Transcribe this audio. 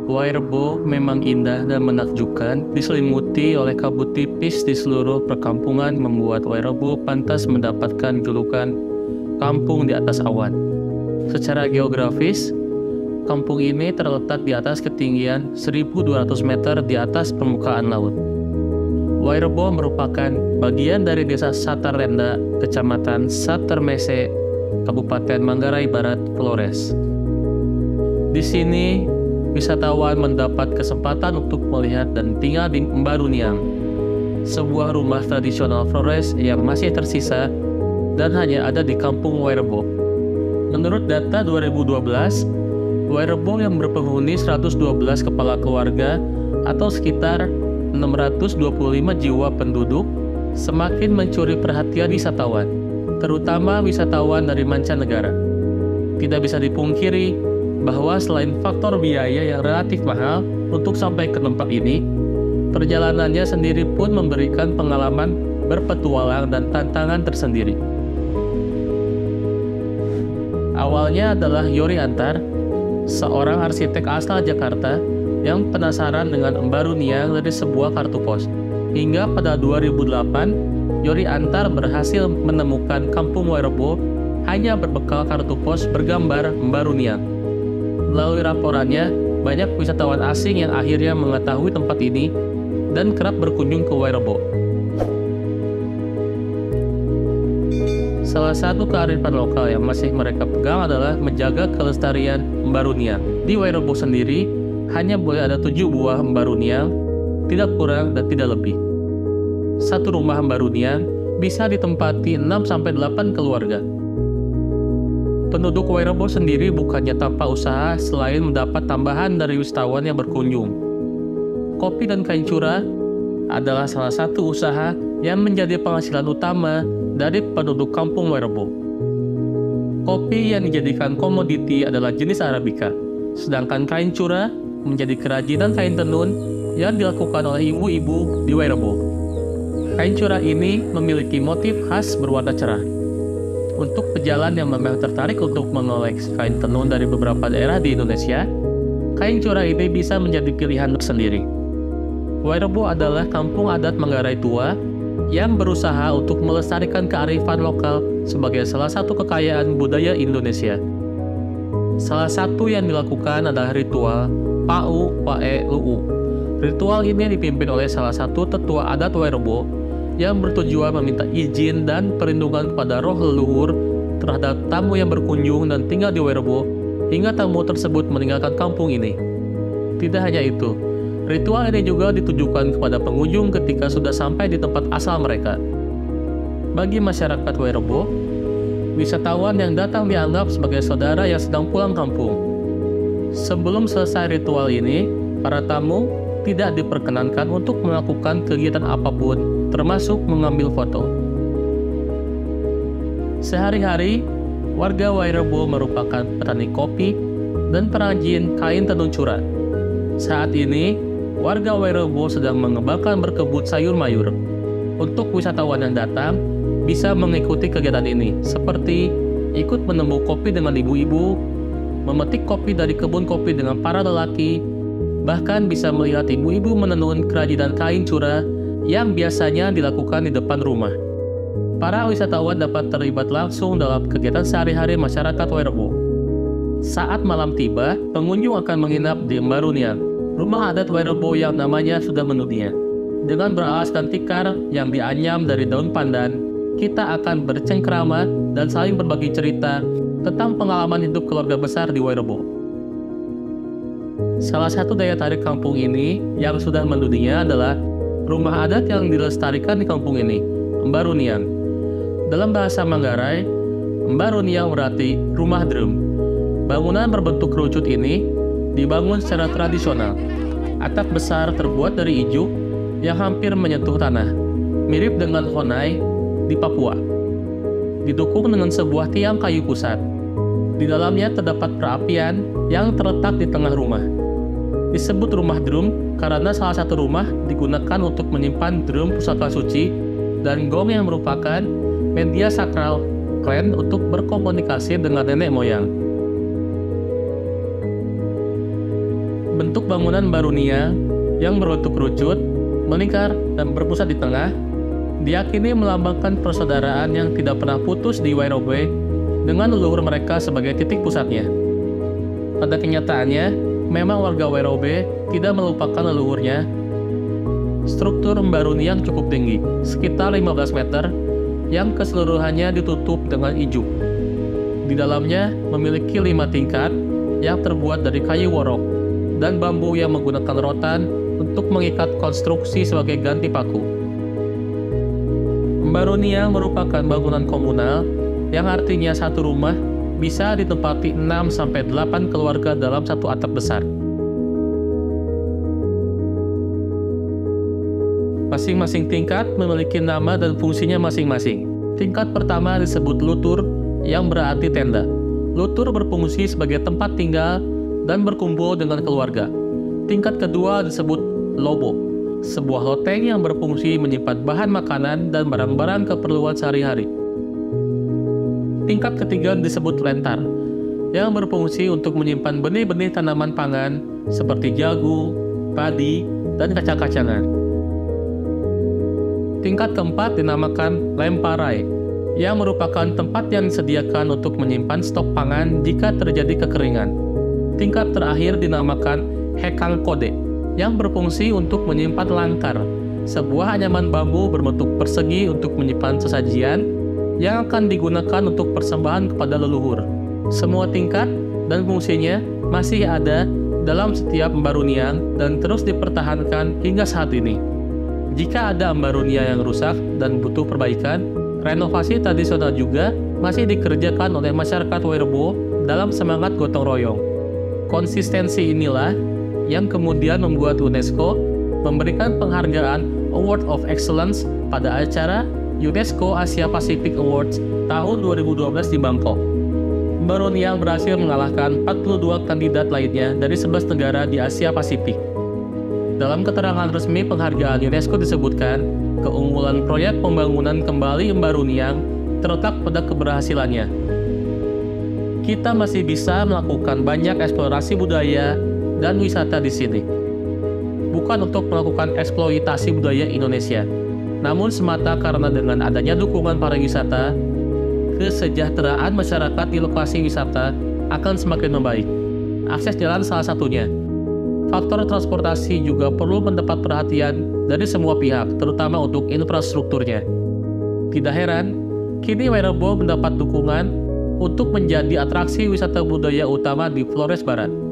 Wairebo memang indah dan menakjubkan, diselimuti oleh kabut tipis di seluruh perkampungan membuat Wairebo pantas mendapatkan julukan kampung di atas awan. Secara geografis, kampung ini terletak di atas ketinggian 1.200 meter di atas permukaan laut. Wairebo merupakan bagian dari desa Satarenda, kecamatan Satermese, Kabupaten Manggarai Barat, Flores. Di sini, wisatawan mendapat kesempatan untuk melihat dan tinggal di Mbaruniang, sebuah rumah tradisional Flores yang masih tersisa dan hanya ada di kampung Wairebo. Menurut data 2012, Wairebo yang berpenghuni 112 kepala keluarga atau sekitar 625 jiwa penduduk semakin mencuri perhatian wisatawan, terutama wisatawan dari mancanegara. Tidak bisa dipungkiri bahwa selain faktor biaya yang relatif mahal untuk sampai ke tempat ini, perjalanannya sendiri pun memberikan pengalaman berpetualang dan tantangan tersendiri. Awalnya adalah Yori Antar, seorang arsitek asal Jakarta yang penasaran dengan Mbaruniang dari sebuah kartu pos. Hingga pada 2008, Yori Antar berhasil menemukan kampung Wairebo hanya berbekal kartu pos bergambar Mbaruniang. Melalui laporannya, banyak wisatawan asing yang akhirnya mengetahui tempat ini dan kerap berkunjung ke Wairebo. Salah satu kearifan lokal yang masih mereka pegang adalah menjaga kelestarian Mbaruniang. Di Wairebo sendiri, hanya boleh ada 7 buah Mbaruniang, tidak kurang dan tidak lebih. Satu rumah Mbaruniang bisa ditempati 6-8 keluarga. Penduduk Wairebo sendiri bukannya tanpa usaha selain mendapat tambahan dari wisatawan yang berkunjung. Kopi dan kain curah adalah salah satu usaha yang menjadi penghasilan utama dari penduduk kampung Wairebo. Kopi yang dijadikan komoditi adalah jenis Arabica, sedangkan kain curah menjadi kerajinan kain tenun yang dilakukan oleh ibu-ibu di Wairebo. Kain curah ini memiliki motif khas berwarna cerah. Untuk pejalan yang memang tertarik untuk mengoleksi kain tenun dari beberapa daerah di Indonesia, kain curah ini bisa menjadi pilihan tersendiri. Wairebo adalah kampung adat Manggarai tua yang berusaha untuk melestarikan kearifan lokal sebagai salah satu kekayaan budaya Indonesia. Salah satu yang dilakukan adalah ritual Pa'u Pa'e Lu'u. Ritual ini dipimpin oleh salah satu tetua adat Wairebo yang bertujuan meminta izin dan perlindungan kepada roh leluhur terhadap tamu yang berkunjung dan tinggal di Wairebo hingga tamu tersebut meninggalkan kampung ini. Tidak hanya itu, ritual ini juga ditujukan kepada pengunjung ketika sudah sampai di tempat asal mereka. Bagi masyarakat Wairebo, wisatawan yang datang dianggap sebagai saudara yang sedang pulang kampung. Sebelum selesai ritual ini, para tamu tidak diperkenankan untuk melakukan kegiatan apapun, termasuk mengambil foto. Sehari-hari, warga Wairebo merupakan petani kopi dan perajin kain tenun curah. Saat ini, warga Wairebo sedang mengembangkan berkebun sayur mayur. Untuk wisatawan yang datang, bisa mengikuti kegiatan ini, seperti ikut menembuk kopi dengan ibu-ibu, memetik kopi dari kebun kopi dengan para lelaki, bahkan bisa melihat ibu-ibu menenun kerajinan kain curah yang biasanya dilakukan di depan rumah. Para wisatawan dapat terlibat langsung dalam kegiatan sehari-hari masyarakat Wairebo. Saat malam tiba, pengunjung akan menginap di Mbaruniang, rumah adat Wairebo yang namanya sudah mendunia. Dengan beralaskan tikar yang dianyam dari daun pandan, kita akan bercengkrama dan saling berbagi cerita tentang pengalaman hidup keluarga besar di Wairebo. Salah satu daya tarik kampung ini yang sudah mendunia adalah rumah adat yang dilestarikan di kampung ini, Mbaruniang. Dalam bahasa Manggarai, Mbaruniang berarti rumah drum. Bangunan berbentuk kerucut ini dibangun secara tradisional. Atap besar terbuat dari ijuk yang hampir menyentuh tanah, mirip dengan Honai di Papua. Didukung dengan sebuah tiang kayu pusat. Di dalamnya terdapat perapian yang terletak di tengah rumah. Disebut rumah drum karena salah satu rumah digunakan untuk menyimpan drum pusaka suci dan gong yang merupakan media sakral klan untuk berkomunikasi dengan nenek moyang. Bentuk bangunan Barunia yang berbentuk kerucut, melingkar, dan berpusat di tengah diyakini melambangkan persaudaraan yang tidak pernah putus di Wairobe dengan leluhur mereka sebagai titik pusatnya. Pada kenyataannya, memang warga Wairobe tidak melupakan leluhurnya. Struktur Mbaruni yang cukup tinggi, sekitar 15 meter, yang keseluruhannya ditutup dengan ijuk. Di dalamnya memiliki 5 tingkat yang terbuat dari kayu worok dan bambu yang menggunakan rotan untuk mengikat konstruksi sebagai ganti paku. Mbarunia merupakan bangunan komunal yang artinya satu rumah bisa ditempati 6-8 keluarga dalam satu atap besar. Masing-masing tingkat memiliki nama dan fungsinya masing-masing. Tingkat pertama disebut lutur, yang berarti tenda. Lutur berfungsi sebagai tempat tinggal dan berkumpul dengan keluarga. Tingkat kedua disebut lobo, sebuah loteng yang berfungsi menyimpan bahan makanan dan barang-barang keperluan sehari-hari. Tingkat ketiga disebut lentar, yang berfungsi untuk menyimpan benih-benih tanaman pangan seperti jagung, padi, dan kacang-kacangan. Tingkat keempat dinamakan lemparai, yang merupakan tempat yang disediakan untuk menyimpan stok pangan jika terjadi kekeringan. Tingkat terakhir dinamakan hekang kode, yang berfungsi untuk menyimpan langkar, sebuah anyaman bambu berbentuk persegi untuk menyimpan sesajian yang akan digunakan untuk persembahan kepada leluhur. Semua tingkat dan fungsinya masih ada dalam setiap Mbaruniang dan terus dipertahankan hingga saat ini. Jika ada Mbarunia yang rusak dan butuh perbaikan, renovasi tradisional juga masih dikerjakan oleh masyarakat Wairobo dalam semangat gotong royong. Konsistensi inilah yang kemudian membuat UNESCO memberikan penghargaan Award of Excellence pada acara UNESCO Asia Pacific Awards tahun 2012 di Bangkok. Mbaruniang berhasil mengalahkan 42 kandidat lainnya dari 11 negara di Asia Pasifik. Dalam keterangan resmi penghargaan UNESCO disebutkan, keunggulan proyek pembangunan kembali Mbaruniang terletak pada keberhasilannya. Kita masih bisa melakukan banyak eksplorasi budaya dan wisata di sini. Bukan untuk melakukan eksploitasi budaya Indonesia, namun semata karena dengan adanya dukungan pariwisata, kesejahteraan masyarakat di lokasi wisata akan semakin membaik. Akses jalan salah satunya. Faktor transportasi juga perlu mendapat perhatian dari semua pihak, terutama untuk infrastrukturnya. Tidak heran, kini Wairobo mendapat dukungan untuk menjadi atraksi wisata budaya utama di Flores Barat.